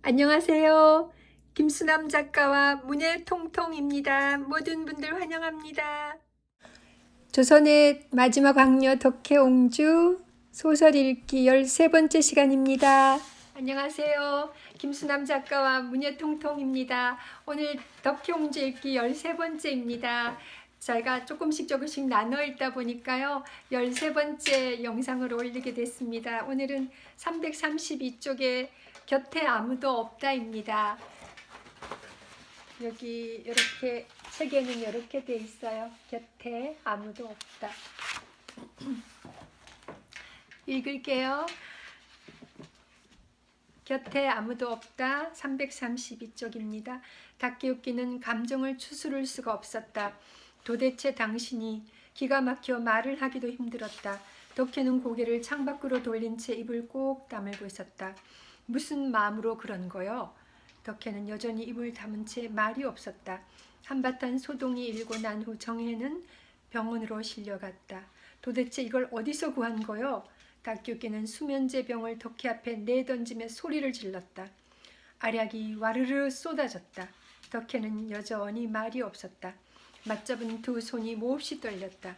안녕하세요. 김수남 작가와 문예통통입니다. 모든 분들 환영합니다. 조선의 마지막 왕녀 덕혜옹주 소설 읽기 13번째 시간입니다. 안녕하세요. 김수남 작가와 문예통통입니다. 오늘 덕혜옹주 읽기 13번째입니다. 저희가 조금씩 나눠 읽다 보니까요. 13번째 영상을 올리게 됐습니다. 오늘은 332쪽에 곁에 아무도 없다입니다. 여기 이렇게 책에는 이렇게 돼 있어요. 곁에 아무도 없다. 읽을게요. 곁에 아무도 없다. 332쪽입니다. 닭기웃기는 감정을 추스를 수가 없었다. 도대체 당신이 기가 막혀 말을 하기도 힘들었다. 덕혜는 고개를 창밖으로 돌린 채 입을 꼭 다물고 있었다. 무슨 마음으로 그런 거요? 덕혜는 여전히 입을 다문 채 말이 없었다. 한바탕 소동이 일고 난 후 정혜는 병원으로 실려갔다. 도대체 이걸 어디서 구한 거요? 닭기웃기는 수면제 병을 덕혜 앞에 내던지며 소리를 질렀다. 알약이 와르르 쏟아졌다. 덕혜는 여전히 말이 없었다. 맞잡은 두 손이 몹시 떨렸다.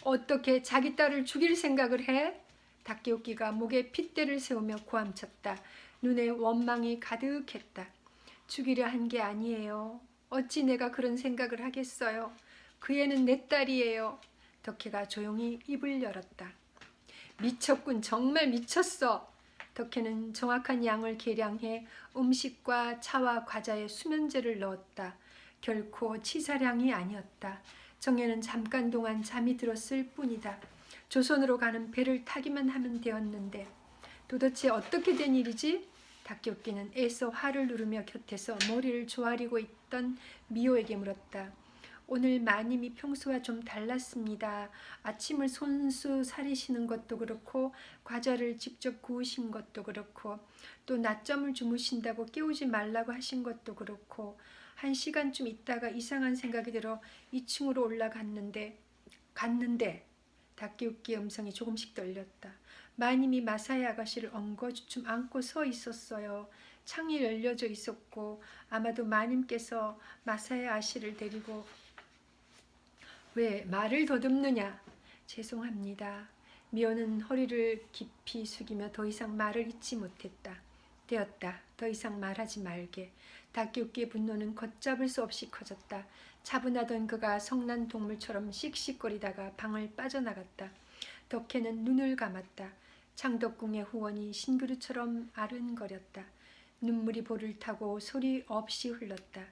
어떻게 자기 딸을 죽일 생각을 해? 닭기웃기가 목에 핏대를 세우며 고함쳤다. 눈에 원망이 가득했다. 죽이려 한 게 아니에요. 어찌 내가 그런 생각을 하겠어요. 그 애는 내 딸이에요. 덕혜가 조용히 입을 열었다. 미쳤군. 정말 미쳤어. 덕혜는 정확한 양을 계량해 음식과 차와 과자에 수면제를 넣었다. 결코 치사량이 아니었다. 정혜는 잠깐 동안 잠이 들었을 뿐이다. 조선으로 가는 배를 타기만 하면 되었는데 도대체 어떻게 된 일이지? 닭기웃기는 애써 화를 누르며 곁에서 머리를 조아리고 있던 미호에게 물었다. 오늘 마님이 평소와 좀 달랐습니다. 아침을 손수 사리시는 것도 그렇고 과자를 직접 구우신 것도 그렇고 또 낮잠을 주무신다고 깨우지 말라고 하신 것도 그렇고 1시간쯤 있다가 이상한 생각이 들어 2층으로 올라갔는데 닭기웃기의 음성이 조금씩 떨렸다. 마님이 마사야 아가씨를 엉거주춤 안고 서 있었어요. 창이 열려져 있었고 아마도 마님께서 마사야 아씨를 데리고 왜 말을 더듬느냐? 죄송합니다. 미호는 허리를 깊이 숙이며 더 이상 말을 잇지 못했다. 되었다. 더 이상 말하지 말게. 닭기웃기의 분노는 걷잡을 수 없이 커졌다. 차분하던 그가 성난 동물처럼 씩씩거리다가 방을 빠져나갔다. 덕혜는 눈을 감았다. 창덕궁의 후원이 신그루처럼 아른거렸다. 눈물이 볼을 타고 소리 없이 흘렀다.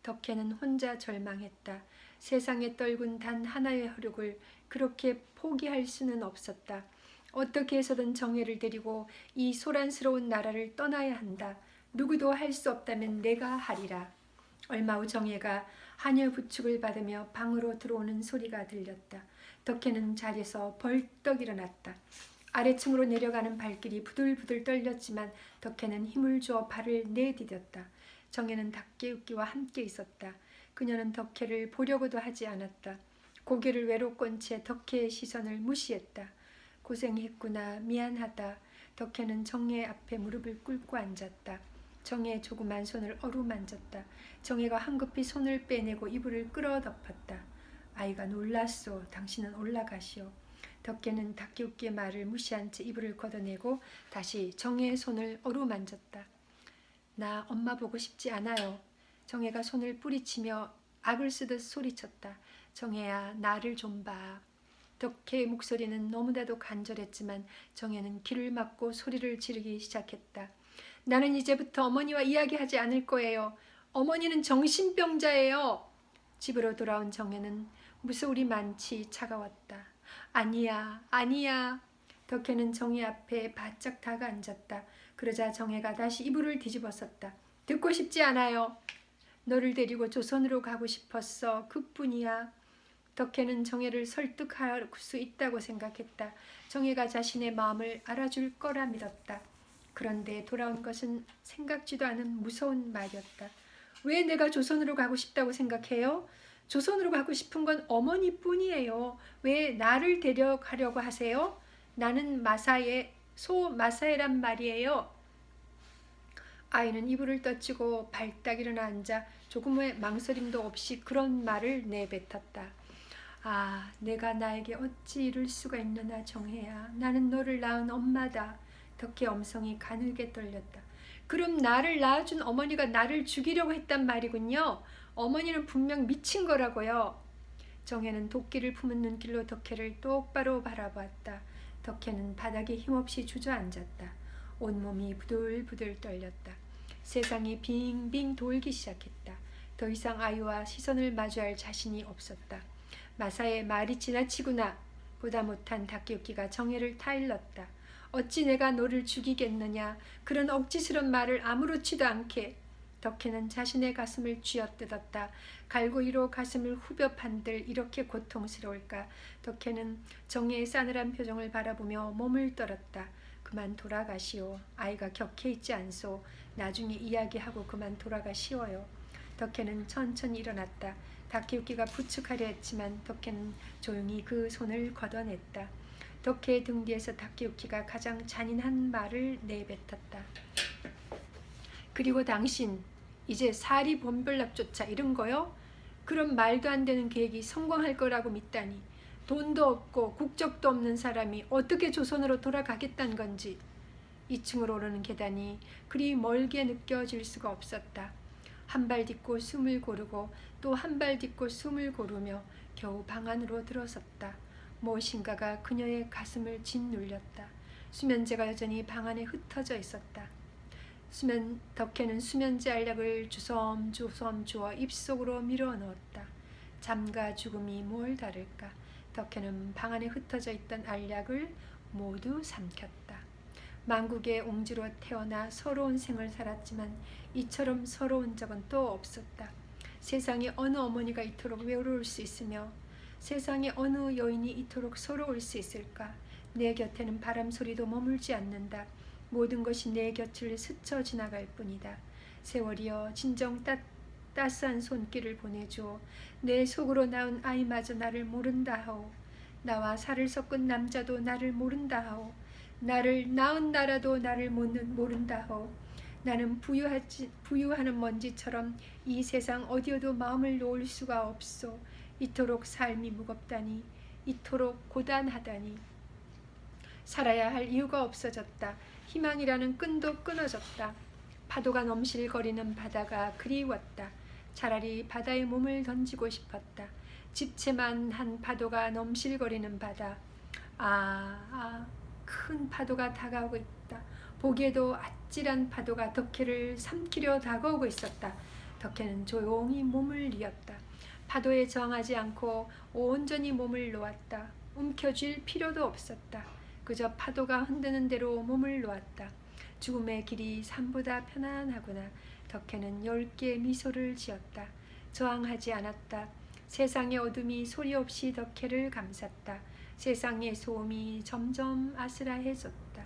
덕혜는 혼자 절망했다. 세상에 떨군 단 하나의 혈육을 그렇게 포기할 수는 없었다. 어떻게 해서든 정혜를 데리고 이 소란스러운 나라를 떠나야 한다. 누구도 할 수 없다면 내가 하리라. 얼마 후 정혜가 하녀 부축을 받으며 방으로 들어오는 소리가 들렸다. 덕혜는 자리에서 벌떡 일어났다. 아래층으로 내려가는 발길이 부들부들 떨렸지만 덕혜는 힘을 주어 발을 내디뎠다. 정혜는 닭기웃기와 함께 있었다. 그녀는 덕혜를 보려고도 하지 않았다. 고개를 외로 꼰 채 덕혜의 시선을 무시했다. 고생했구나. 미안하다. 덕혜는 정혜 앞에 무릎을 꿇고 앉았다. 정혜의 조그만 손을 어루만졌다. 정혜가 황급히 손을 빼내고 이불을 끌어덮었다. 아이가 놀랐소. 당신은 올라가시오. 덕혜는 닭기웃기의 말을 무시한 채 이불을 걷어내고 다시 정혜의 손을 어루만졌다. 나 엄마 보고 싶지 않아요. 정혜가 손을 뿌리치며 악을 쓰듯 소리쳤다. 정혜야, 나를 좀 봐. 덕혜의 목소리는 너무나도 간절했지만 정혜는 귀를 막고 소리를 지르기 시작했다. 나는 이제부터 어머니와 이야기하지 않을 거예요. 어머니는 정신병자예요. 집으로 돌아온 정혜는 무서울이 많지 차가웠다. 아니야, 아니야. 덕혜는 정혜 앞에 바짝 다가 앉았다. 그러자 정혜가 다시 이불을 뒤집어썼다. 듣고 싶지 않아요. 너를 데리고 조선으로 가고 싶었어. 그뿐이야. 덕혜는 정혜를 설득할 수 있다고 생각했다. 정혜가 자신의 마음을 알아줄 거라 믿었다. 그런데 돌아온 것은 생각지도 않은 무서운 말이었다. 왜 내가 조선으로 가고 싶다고 생각해요? 조선으로 가고 싶은 건 어머니뿐이에요. 왜 나를 데려가려고 하세요? 나는 마사에란 말이에요. 아이는 이불을 떠치고 발딱 일어나 앉아 조금의 망설임도 없이 그런 말을 내뱉었다. 아, 내가 나에게 어찌 이럴 수가 있느냐 정혜야. 나는 너를 낳은 엄마다. 덕혜 엄성이 가늘게 떨렸다. 그럼 나를 낳아준 어머니가 나를 죽이려고 했단 말이군요. 어머니는 분명 미친 거라고요. 정혜는 도끼를 품은 눈길로 덕혜를 똑바로 바라보았다. 덕혜는 바닥에 힘없이 주저앉았다. 온몸이 부들부들 떨렸다. 세상이 빙빙 돌기 시작했다. 더 이상 아이와 시선을 마주할 자신이 없었다. 마사의 말이 지나치구나. 보다 못한 닭기웃기가 정혜를 타일렀다. 어찌 내가 너를 죽이겠느냐. 그런 억지스런 말을 아무렇지도 않게. 덕혜는 자신의 가슴을 쥐어뜯었다. 갈고리로 가슴을 후벼 판들 이렇게 고통스러울까. 덕혜는 정혜의 싸늘한 표정을 바라보며 몸을 떨었다. 그만 돌아가시오. 아이가 격해 있지 않소. 나중에 이야기하고 그만 돌아가시오요. 덕혜는 천천히 일어났다. 닭기웃기가 부축하려 했지만 덕혜는 조용히 그 손을 걷어냈다. 덕혜의 등 뒤에서 닭기웃기가 가장 잔인한 말을 내뱉었다. 그리고 당신 이제 사리 본별납조차 이런 거요? 그런 말도 안 되는 계획이 성공할 거라고 믿다니. 돈도 없고 국적도 없는 사람이 어떻게 조선으로 돌아가겠다는 건지. 2층으로 오르는 계단이 그리 멀게 느껴질 수가 없었다. 한 발 딛고 숨을 고르고 또 한 발 딛고 숨을 고르며 겨우 방 안으로 들어섰다. 무엇인가가 그녀의 가슴을 짓눌렸다. 수면제가 여전히 방 안에 흩어져 있었다. 덕혜는 수면제 알약을 주섬주섬 주어 입속으로 밀어 넣었다. 잠과 죽음이 뭘 다를까. 덕혜는 방 안에 흩어져 있던 알약을 모두 삼켰다. 만국의 옹지로 태어나 서러운 생을 살았지만 이처럼 서러운 적은 또 없었다. 세상에 어느 어머니가 이토록 외로울 수 있으며 세상에 어느 여인이 이토록 서러울 수 있을까. 내 곁에는 바람 소리도 머물지 않는다. 모든 것이 내 곁을 스쳐 지나갈 뿐이다. 세월이여 진정 따스한 손길을 보내줘. 내 속으로 낳은 아이마저 나를 모른다 하오. 나와 살을 섞은 남자도 나를 모른다 하오. 나를 낳은 나라도 나를 모른다 하오. 나는 부유하는 먼지처럼 이 세상 어디에도 마음을 놓을 수가 없소. 이토록 삶이 무겁다니. 이토록 고단하다니. 살아야 할 이유가 없어졌다. 희망이라는 끈도 끊어졌다. 파도가 넘실거리는 바다가 그리웠다. 차라리 바다에 몸을 던지고 싶었다. 집채만 한 파도가 넘실거리는 바다. 큰 파도가 다가오고 있다. 보기에도 아찔한 파도가 덕혜를 삼키려 다가오고 있었다. 덕혜는 조용히 몸을 이었다. 파도에 저항하지 않고 온전히 몸을 놓았다. 움켜쥘 필요도 없었다. 그저 파도가 흔드는 대로 몸을 놓았다. 죽음의 길이 삶보다 편안하구나. 덕혜는 10개의 미소를 지었다. 저항하지 않았다. 세상의 어둠이 소리 없이 덕혜를 감쌌다. 세상의 소음이 점점 아스라해졌다.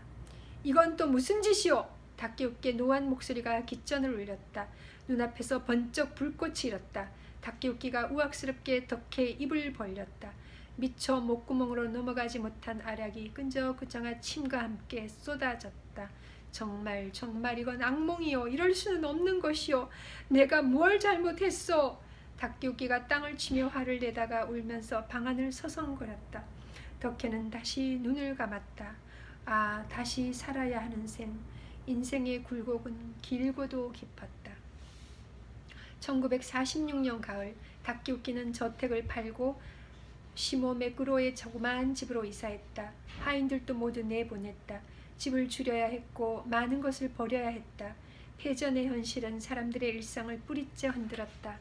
이건 또 무슨 짓이오? 닭기웃게 노한 목소리가 깃전을 울렸다. 눈앞에서 번쩍 불꽃이 일었다. 닭기웃기가 우악스럽게 덕혜의 입을 벌렸다. 미처 목구멍으로 넘어가지 못한 알약이 끈적끈적한 침과 함께 쏟아졌다. 정말 이건 악몽이요. 이럴 수는 없는 것이요. 내가 뭘 잘못했소? 닭기웃기가 땅을 치며 화를 내다가 울면서 방 안을 서성거렸다. 덕혜는 다시 눈을 감았다. 다시 살아야 하는 셈. 인생의 굴곡은 길고도 깊었다. 1946년 가을 닭기웃기는 저택을 팔고 시모 매꾸로의 조그마한 집으로 이사했다. 하인들도 모두 내보냈다. 집을 줄여야 했고 많은 것을 버려야 했다. 패전의 현실은 사람들의 일상을 뿌리째 흔들었다.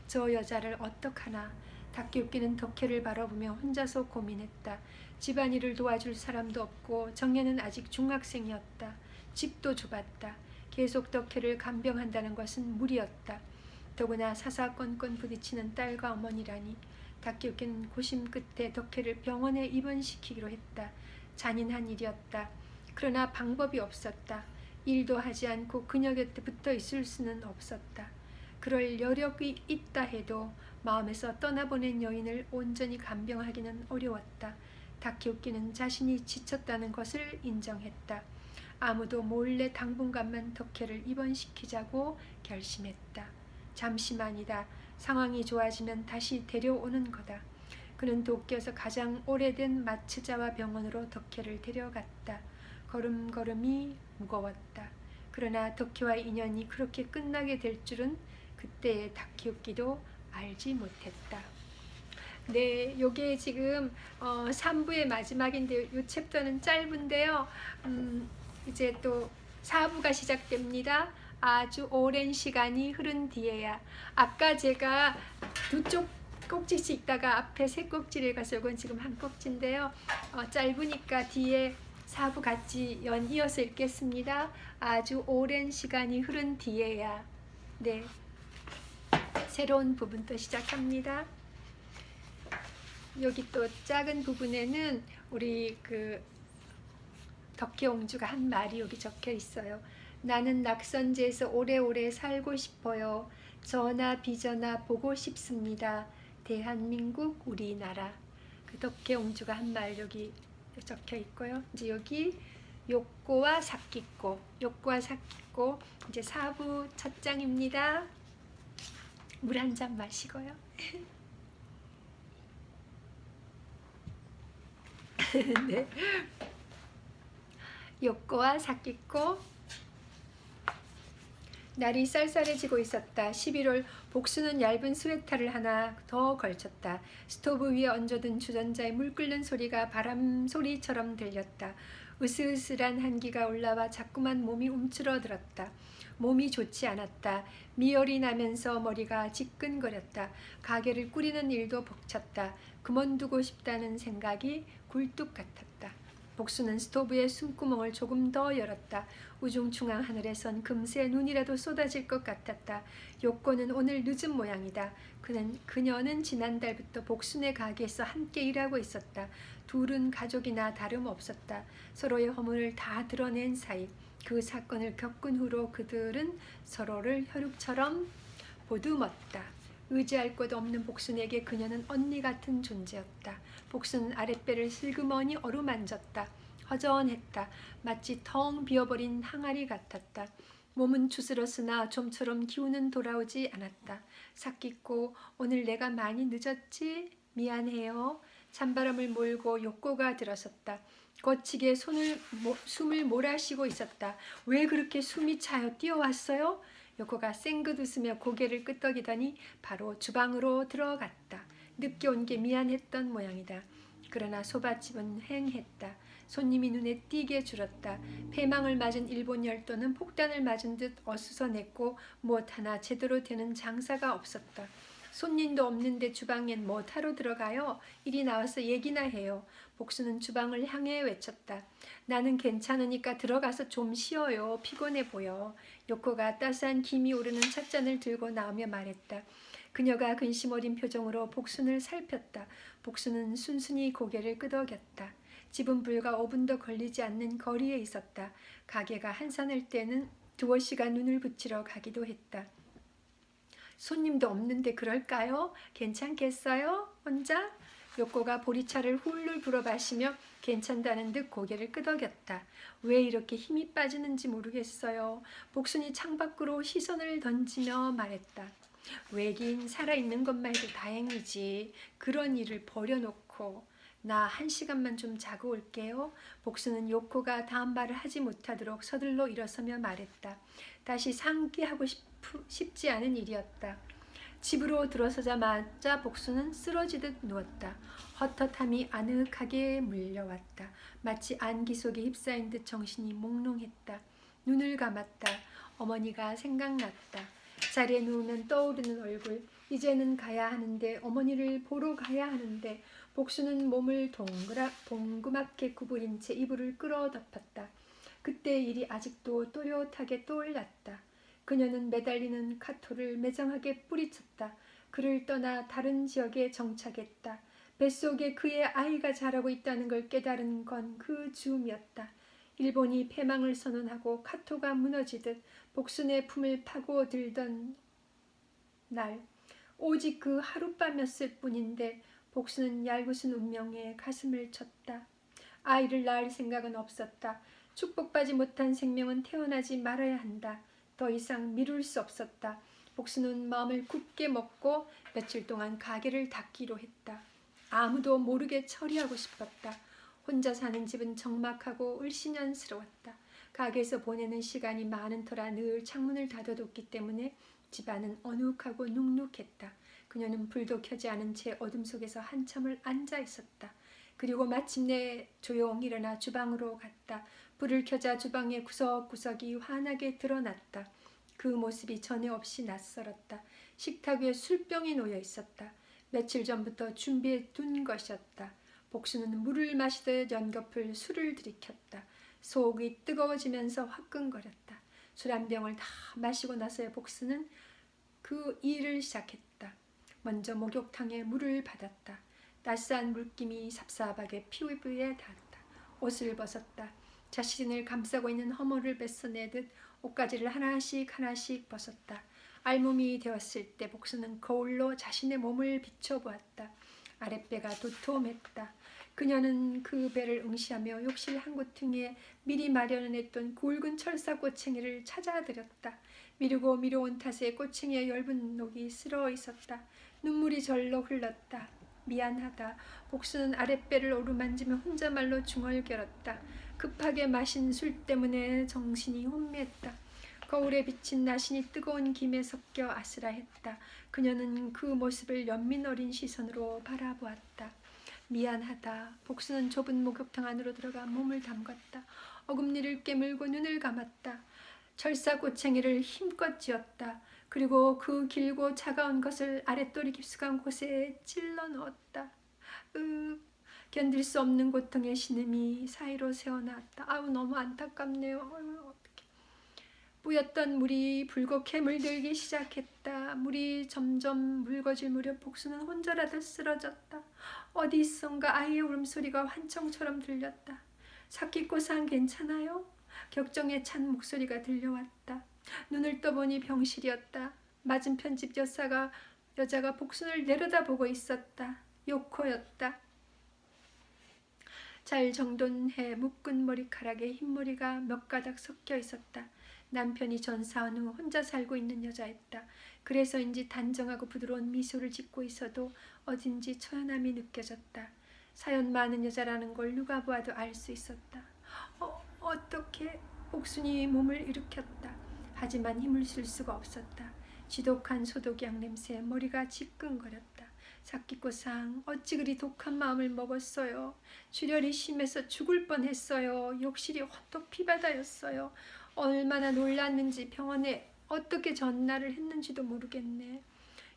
저 여자를 어떡하나. 닭기웃기는 덕혜를 바라보며 혼자서 고민했다. 집안일을 도와줄 사람도 없고 정혜는 아직 중학생이었다. 집도 좁았다. 계속 덕혜를 간병한다는 것은 무리였다. 더구나 사사건건 부딪히는 딸과 어머니라니. 닭기웃기는 고심 끝에 덕혜를 병원에 입원시키기로 했다. 잔인한 일이었다. 그러나 방법이 없었다. 일도 하지 않고 그녀 곁에 붙어 있을 수는 없었다. 그럴 여력이 있다 해도 마음에서 떠나보낸 여인을 온전히 간병하기는 어려웠다. 닭기웃기는 자신이 지쳤다는 것을 인정했다. 아무도 몰래 당분간만 덕혜를 입원시키자고 결심했다. 잠시만이다. 상황이 좋아지면 다시 데려오는 거다. 그는 도쿄에서 가장 오래된 마취자와 병원으로 덕혜를 데려갔다. 걸음걸음이 무거웠다. 그러나 덕혜와의 인연이 그렇게 끝나게 될 줄은 그때의 다키우키도 알지 못했다. 네, 요게 지금 3부의 마지막인데요. 이 챕터는 짧은데요. 이제 또 4부가 시작됩니다. 아주 오랜 시간이 흐른 뒤에야. 아까 제가 두 쪽 꼭지씩 있다가 앞에 세 꼭지를 가서 이건 지금 한 꼭지인데요. 짧으니까 뒤에 4부 같이 연이어서 읽겠습니다. 아주 오랜 시간이 흐른 뒤에야. 네, 새로운 부분 또 시작합니다. 여기 또 작은 부분에는 우리 그 덕혜옹주가 한 말이 여기 적혀 있어요. 나는 낙선지에서 오래오래 살고 싶어요. 전화 비전화 보고 싶습니다. 대한민국 우리나라. 그 덕혜옹주가 한 말 여기 적혀 있고요. 이제 여기 욕고와 사키꼬, 욕고와 사키꼬 이제 4부 첫 장입니다. 물 한 잔 마시고요. 네. 욕고와 사키꼬. 날이 쌀쌀해지고 있었다. 11월 복수는 얇은 스웨터를 하나 더 걸쳤다. 스토브 위에 얹어둔 주전자의 물 끓는 소리가 바람 소리처럼 들렸다. 으슬으슬한 한기가 올라와 자꾸만 몸이 움츠러들었다. 몸이 좋지 않았다. 미열이 나면서 머리가 지끈거렸다. 가게를 꾸리는 일도 벅찼다. 그만두고 싶다는 생각이 굴뚝 같았다. 복수는 스토브의 숨구멍을 조금 더 열었다. 우중충한 하늘에선 금세 눈이라도 쏟아질 것 같았다. 요코는 오늘 늦은 모양이다. 그녀는 지난달부터 복순의 가게에서 함께 일하고 있었다. 둘은 가족이나 다름없었다. 서로의 허물을 다 드러낸 사이. 그 사건을 겪은 후로 그들은 서로를 혈육처럼 보듬었다. 의지할 곳 없는 복순에게 그녀는 언니 같은 존재였다. 복순은 아랫배를 슬그머니 어루만졌다. 허전했다. 마치 텅 비어버린 항아리 같았다. 몸은 추스렀으나 좀처럼 기운은 돌아오지 않았다. 사키코, 오늘 내가 많이 늦었지? 미안해요. 찬바람을 몰고 욕고가 들어섰다. 거치게 숨을 몰아쉬고 있었다. 왜 그렇게 숨이 차요? 뛰어왔어요? 요코가 쌩긋 웃으며 고개를 끄덕이더니 바로 주방으로 들어갔다. 늦게 온 게 미안했던 모양이다. 그러나 소밭집은 횡했다. 손님이 눈에 띄게 줄었다. 패망을 맞은 일본 열도는 폭탄을 맞은 듯 어수선했고 무엇 하나 제대로 되는 장사가 없었다. 손님도 없는데 주방엔 뭐 타러 들어가요? 이리 나와서 얘기나 해요. 복수는 주방을 향해 외쳤다. 나는 괜찮으니까 들어가서 좀 쉬어요. 피곤해 보여. 요코가 따스한 김이 오르는 찻잔을 들고 나오며 말했다. 그녀가 근심 어린 표정으로 복순을 살폈다. 복순은 순순히 고개를 끄덕였다. 집은 불과 5분도 걸리지 않는 거리에 있었다. 가게가 한산할 때는 두어 시간 눈을 붙이러 가기도 했다. 손님도 없는데 그럴까요? 괜찮겠어요? 혼자? 요코가 보리차를 훌훌 불어 마시며 괜찮다는 듯 고개를 끄덕였다. 왜 이렇게 힘이 빠지는지 모르겠어요. 복순이 창밖으로 시선을 던지며 말했다. 왜긴 살아있는 것만 해도 다행이지. 그런 일을 버려놓고. 나 1시간만 좀 자고 올게요. 복수는 요코가 다음 말을 하지 못하도록 서둘러 일어서며 말했다. 다시 상기하고 싶지 않은 일이었다. 집으로 들어서자마자 복수는 쓰러지듯 누웠다. 헛헛함이 아늑하게 물려왔다. 마치 안기 속에 휩싸인 듯 정신이 몽롱했다. 눈을 감았다. 어머니가 생각났다. 자리에 누우면 떠오르는 얼굴. 이제는 가야 하는데, 어머니를 보러 가야 하는데. 복수는 몸을 동그랗게 구부린 채 이불을 끌어 덮었다. 그때의 일이 아직도 또렷하게 떠올랐다. 그녀는 매달리는 카토를 매정하게 뿌리쳤다. 그를 떠나 다른 지역에 정착했다. 뱃속에 그의 아이가 자라고 있다는 걸 깨달은 건 그 즈음이었다. 일본이 패망을 선언하고 카토가 무너지듯 복순의 품을 파고들던 날, 오직 그 하룻밤이었을 뿐인데 복수는 얄궂은 운명에 가슴을 쳤다. 아이를 낳을 생각은 없었다. 축복받지 못한 생명은 태어나지 말아야 한다. 더 이상 미룰 수 없었다. 복수는 마음을 굳게 먹고 며칠 동안 가게를 닫기로 했다. 아무도 모르게 처리하고 싶었다. 혼자 사는 집은 적막하고 을씨년스러웠다. 가게에서 보내는 시간이 많은 터라 늘 창문을 닫아뒀기 때문에 집안은 어둑하고 눅눅했다. 그녀는 불도 켜지 않은 채 어둠 속에서 한참을 앉아 있었다. 그리고 마침내 조용히 일어나 주방으로 갔다. 불을 켜자 주방의 구석구석이 환하게 드러났다. 그 모습이 전에 없이 낯설었다. 식탁 위에 술병이 놓여 있었다. 며칠 전부터 준비해 둔 것이었다. 복수는 물을 마시듯 연거풀 술을 들이켰다. 속이 뜨거워지면서 화끈거렸다. 술 한 병을 다 마시고 나서야 복수는 그 일을 시작했다. 먼저 목욕탕에 물을 받았다. 따스한 물김이 삽삽하게 피부에 닿았다. 옷을 벗었다. 자신을 감싸고 있는 허물을 뺏어내듯 옷가지를 하나씩 벗었다. 알몸이 되었을 때 복수는 거울로 자신의 몸을 비춰보았다. 아랫배가 도톰했다. 그녀는 그 배를 응시하며 욕실 한 구퉁이에 미리 마련해뒀던 굵은 철사 꼬챙이를 찾아들였다. 미루고 미뤄온 탓에 꼬챙이의 엷은 녹이 쓸어 있었다. 눈물이 절로 흘렀다. 미안하다. 복수는 아랫배를 오르만지며 혼자말로 중얼거렸다. 급하게 마신 술 때문에 정신이 혼미했다. 거울에 비친 나신이 뜨거운 김에 섞여 아슬아했다. 그녀는 그 모습을 연민 어린 시선으로 바라보았다. 미안하다. 복수는 좁은 목욕탕 안으로 들어가 몸을 담갔다. 어금니를 깨물고 눈을 감았다. 철사 꼬챙이를 힘껏 쥐었다. 그리고 그 길고 차가운 것을 아랫도리 깊숙한 곳에 찔러 넣었다. 견딜 수 없는 고통의 신음이 사이로 새어나왔다. 아우 너무 안타깝네요. 어떡해. 뿌였던 물이 불겋게 물들기 시작했다. 물이 점점 묽어질 무렵 복수는 혼자라도 쓰러졌다. 어디선가 아이의 울음소리가 환청처럼 들렸다. 사키코상 괜찮아요? 격정에 찬 목소리가 들려왔다. 눈을 떠보니 병실이었다. 맞은편 집 여자가 복순을 내려다보고 있었다. 요코였다. 잘 정돈해 묶은 머리카락에 흰머리가 몇 가닥 섞여 있었다. 남편이 전사한 후 혼자 살고 있는 여자였다. 그래서인지 단정하고 부드러운 미소를 짓고 있어도 어딘지 처연함이 느껴졌다. 사연 많은 여자라는 걸 누가 보아도 알 수 있었다. 어떻게 복순이 몸을 일으켰다. 하지만 힘을 쓸 수가 없었다. 지독한 소독약 냄새에 머리가 지끈거렸다. 사키코상 어찌 그리 독한 마음을 먹었어요. 출혈이 심해서 죽을 뻔했어요. 욕실이 헛독 피바다였어요. 얼마나 놀랐는지 병원에 어떻게 전날을 했는지도 모르겠네.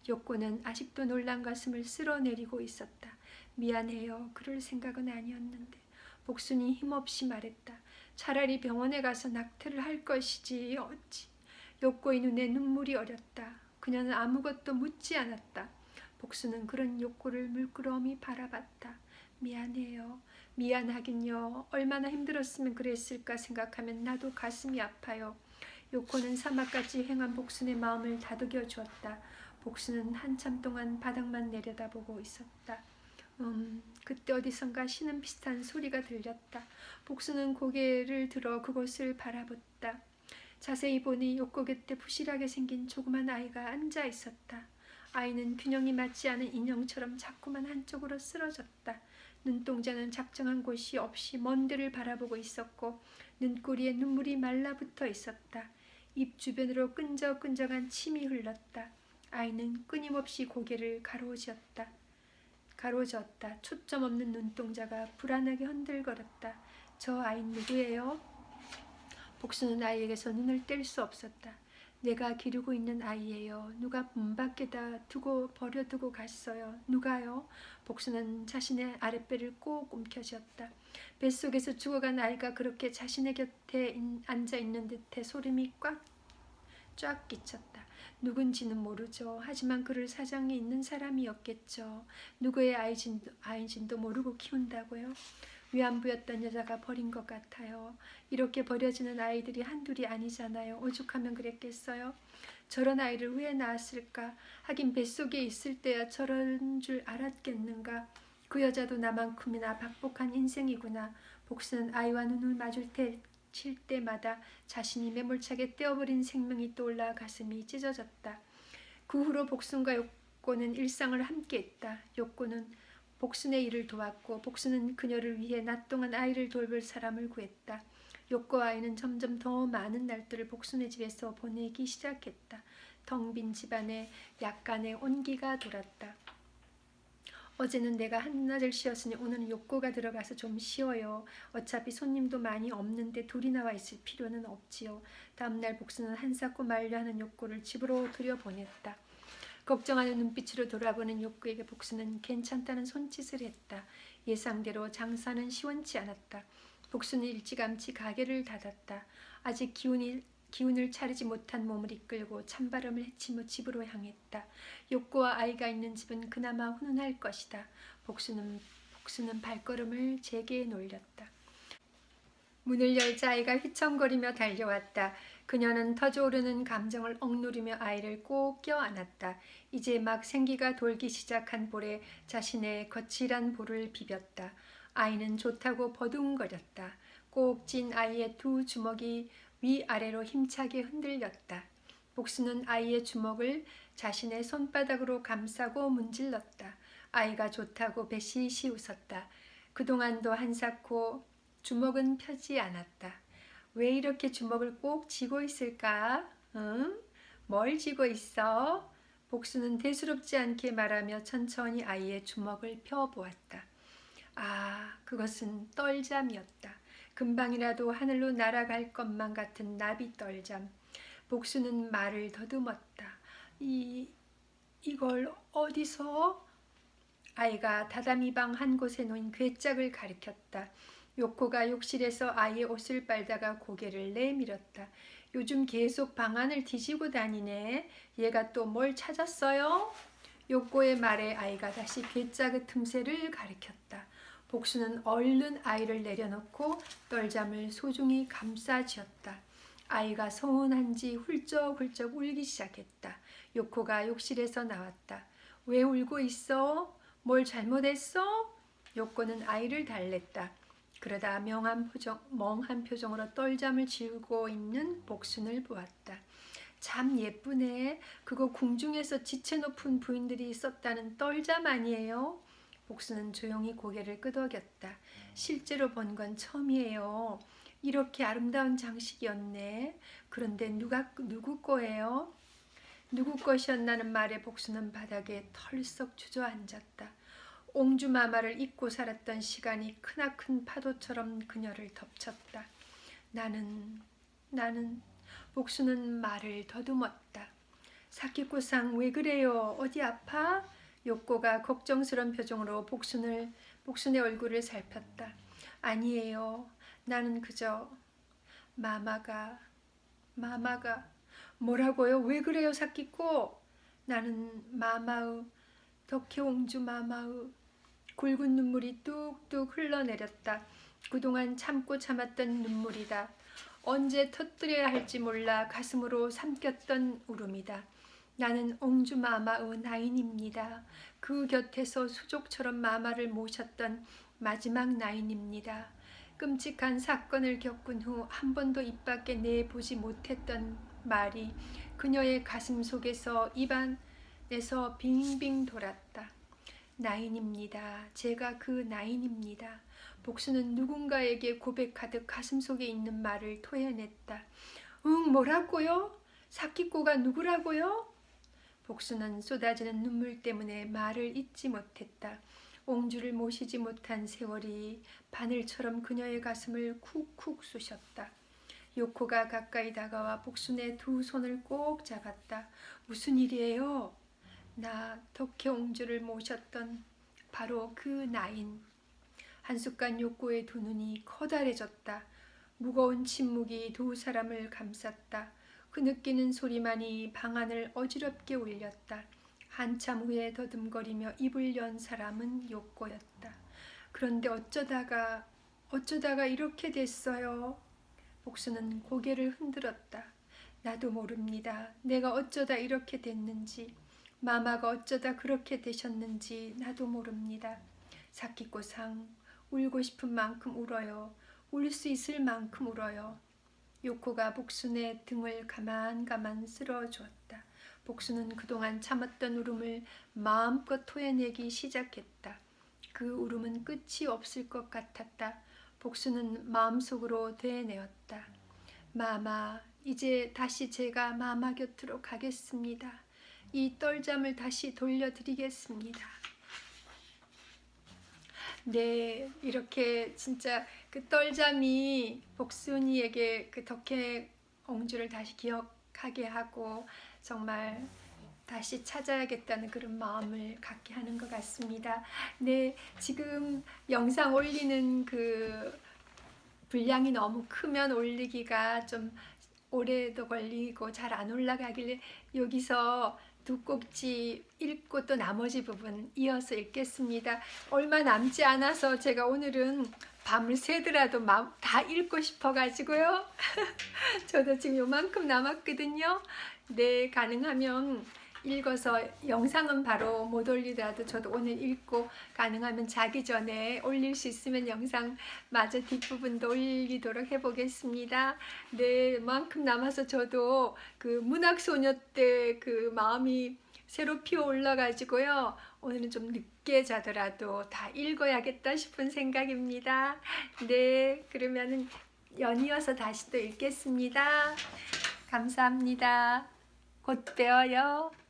요코는 아직도 놀란 가슴을 쓸어내리고 있었다. 미안해요. 그럴 생각은 아니었는데. 복순이 힘없이 말했다. 차라리 병원에 가서 낙태를 할 것이지 어찌. 요코의 눈에 눈물이 어렸다. 그녀는 아무것도 묻지 않았다. 복수는 그런 요코를 물끄러미 바라봤다. 미안해요. 미안하긴요. 얼마나 힘들었으면 그랬을까 생각하면 나도 가슴이 아파요. 요코는 사막같이 횡한 복순의 마음을 다독여 주었다. 복순은 한참 동안 바닥만 내려다보고 있었다. 그때 어디선가 신음 비슷한 소리가 들렸다. 복순은 고개를 들어 그곳을 바라봤다. 자세히 보니 요코 곁에 부실하게 생긴 조그만 아이가 앉아 있었다. 아이는 균형이 맞지 않은 인형처럼 자꾸만 한쪽으로 쓰러졌다. 눈동자는 작정한 곳이 없이 먼 데를 바라보고 있었고 눈꼬리에 눈물이 말라붙어 있었다. 입 주변으로 끈적끈적한 침이 흘렀다. 아이는 끊임없이 고개를 가로저었다. 초점 없는 눈동자가 불안하게 흔들거렸다. 저 아이는 누구예요? 복수는 아이에게서 눈을 뗄 수 없었다. 내가 기르고 있는 아이예요. 누가 문 밖에다 버려두고 갔어요. 누가요? 복수는 자신의 아랫배를 꼭 움켜쥐었다. 뱃속에서 죽어간 아이가 그렇게 자신의 곁에 앉아있는 듯해 소름이 쫙 끼쳤다. 누군지는 모르죠. 하지만 그를 사정이 있는 사람이었겠죠. 누구의 아이진도 모르고 키운다고요? 위안부였던 여자가 버린 것 같아요. 이렇게 버려지는 아이들이 한둘이 아니잖아요. 오죽하면 그랬겠어요? 저런 아이를 왜 낳았을까? 하긴 뱃속에 있을 때야 저런 줄 알았겠는가? 그 여자도 나만큼이나 박복한 인생이구나. 복수는 아이와 눈을 맞을 칠 때마다 자신이 매몰차게 떼어버린 생명이 떠올라 가슴이 찢어졌다. 그 후로 복순과 욕고는 일상을 함께했다. 욕고는 복순의 일을 도왔고 복순은 그녀를 위해 낮 동안 아이를 돌볼 사람을 구했다. 욕고와 아이는 점점 더 많은 날들을 복순의 집에서 보내기 시작했다. 텅 빈 집안에 약간의 온기가 돌았다. 어제는 내가 한낮을 쉬었으니 오늘은 욕고가 들어가서 좀 쉬어요. 어차피 손님도 많이 없는데 둘이 나와 있을 필요는 없지요. 다음날 복순은 한사코 만류하는 욕고를 집으로 들여보냈다. 걱정하는 눈빛으로 돌아보는 욕구에게 복수는 괜찮다는 손짓을 했다. 예상대로 장사는 시원치 않았다. 복수는 일찌감치 가게를 닫았다. 아직 기운을 차리지 못한 몸을 이끌고 찬바람을 헤치며 집으로 향했다. 욕구와 아이가 있는 집은 그나마 훈훈할 것이다. 복수는 발걸음을 제게 놀렸다. 문을 열자 아이가 휘청거리며 달려왔다. 그녀는 터져오르는 감정을 억누르며 아이를 꼭 껴안았다. 이제 막 생기가 돌기 시작한 볼에 자신의 거칠한 볼을 비볐다. 아이는 좋다고 버둥거렸다. 꼭 찐 아이의 두 주먹이 위아래로 힘차게 흔들렸다. 복수는 아이의 주먹을 자신의 손바닥으로 감싸고 문질렀다. 아이가 좋다고 배시시 웃었다. 그동안도 한사코 주먹은 펴지 않았다. 왜 이렇게 주먹을 꼭 쥐고 있을까? 응? 뭘 쥐고 있어? 복수는 대수롭지 않게 말하며 천천히 아이의 주먹을 펴보았다. 아, 그것은 떨잠이었다. 금방이라도 하늘로 날아갈 것만 같은 나비 떨잠. 복수는 말을 더듬었다. 이걸 어디서? 아이가 다다미 방 한 곳에 놓인 괴짝을 가리켰다. 요코가 욕실에서 아이의 옷을 빨다가 고개를 내밀었다. 요즘 계속 방 안을 뒤지고 다니네. 얘가 또 뭘 찾았어요? 요코의 말에 아이가 다시 괴짝의 틈새를 가리켰다. 복수는 얼른 아이를 내려놓고 떨잠을 소중히 감싸쥐었다. 아이가 서운한지 훌쩍훌쩍 울기 시작했다. 요코가 욕실에서 나왔다. 왜 울고 있어? 뭘 잘못했어? 요코는 아이를 달랬다. 그러다 멍한 표정으로 떨잠을 지우고 있는 복순을 보았다. 참 예쁘네. 그거 궁중에서 지체 높은 부인들이 썼다는 떨잠 아니에요? 복순은 조용히 고개를 끄덕였다. 실제로 본 건 처음이에요. 이렇게 아름다운 장식이었네. 그런데 누구 거예요? 누구 것이었나는 말에 복수는 바닥에 털썩 주저앉았다. 옹주마마를 잊고 살았던 시간이 크나큰 파도처럼 그녀를 덮쳤다. 나는 복수는 말을 더듬었다. 사키코상 왜 그래요? 어디 아파? 욕고가 걱정스런 표정으로 복순의 얼굴을 살폈다. 아니에요. 나는 그저 마마가 뭐라고요? 왜 그래요, 사키코? 나는 마마의 덕혜옹주 마마의 굵은 눈물이 뚝뚝 흘러내렸다. 그동안 참고 참았던 눈물이다. 언제 터뜨려야 할지 몰라 가슴으로 삼켰던 울음이다. 나는 옹주 마마의 나인입니다. 그 곁에서 수족처럼 마마를 모셨던 마지막 나인입니다. 끔찍한 사건을 겪은 후 한 번도 입 밖에 내보지 못했던 말이 그녀의 가슴 속에서 입안에서 빙빙 돌았다. 나인입니다. 제가 그 나인입니다. 복수는 누군가에게 고백하듯 가슴속에 있는 말을 토해냈다. 응, 뭐라고요? 사키코가 누구라고요? 복수는 쏟아지는 눈물 때문에 말을 잇지 못했다. 옹주를 모시지 못한 세월이 바늘처럼 그녀의 가슴을 쿡쿡 쑤셨다. 요코가 가까이 다가와 복순의 두 손을 꼭 잡았다. 무슨 일이에요? 나 덕혜옹주를 모셨던 바로 그 나인. 한순간 욕구의 두 눈이 커다래졌다. 무거운 침묵이 두 사람을 감쌌다. 그 느끼는 소리만이 방안을 어지럽게 울렸다. 한참 후에 더듬거리며 입을 연 사람은 욕고였다. 그런데 어쩌다가 이렇게 됐어요? 복수는 고개를 흔들었다. 나도 모릅니다. 내가 어쩌다 이렇게 됐는지, 마마가 어쩌다 그렇게 되셨는지 나도 모릅니다. 사키코상, 울고 싶은 만큼 울어요. 울 수 있을 만큼 울어요. 요코가 복순의 등을 가만가만 쓸어주었다. 복순은 그동안 참았던 울음을 마음껏 토해내기 시작했다. 그 울음은 끝이 없을 것 같았다. 복순은 마음속으로 되뇌었다. 마마, 이제 다시 제가 마마 곁으로 가겠습니다. 이 떨잠을 다시 돌려드리겠습니다. 네, 이렇게 진짜 그 떨잠이 복순이에게 그 덕혜 옹주를 다시 기억하게 하고 정말 다시 찾아야겠다는 그런 마음을 갖게 하는 것 같습니다. 네, 지금 영상 올리는 그 분량이 너무 크면 올리기가 좀 오래도 걸리고 잘 안 올라가길래 여기서 두 꼭지 읽고 또 나머지 부분 이어서 읽겠습니다. 얼마 남지 않아서 제가 오늘은 밤을 새더라도 다 읽고 싶어가지고요. 저도 지금 요만큼 남았거든요. 네, 가능하면 읽어서 영상은 바로 못 올리더라도 저도 오늘 읽고 가능하면 자기 전에 올릴 수 있으면 영상 마저 뒷부분도 올리도록 해보겠습니다. 네, 만큼 남아서 저도 그 문학소녀 때 그 마음이 새로 피어 올라가지고요. 오늘은 좀 늦게 자더라도 다 읽어야겠다 싶은 생각입니다. 네, 그러면은 연이어서 다시 또 읽겠습니다. 감사합니다. 곧 봬요.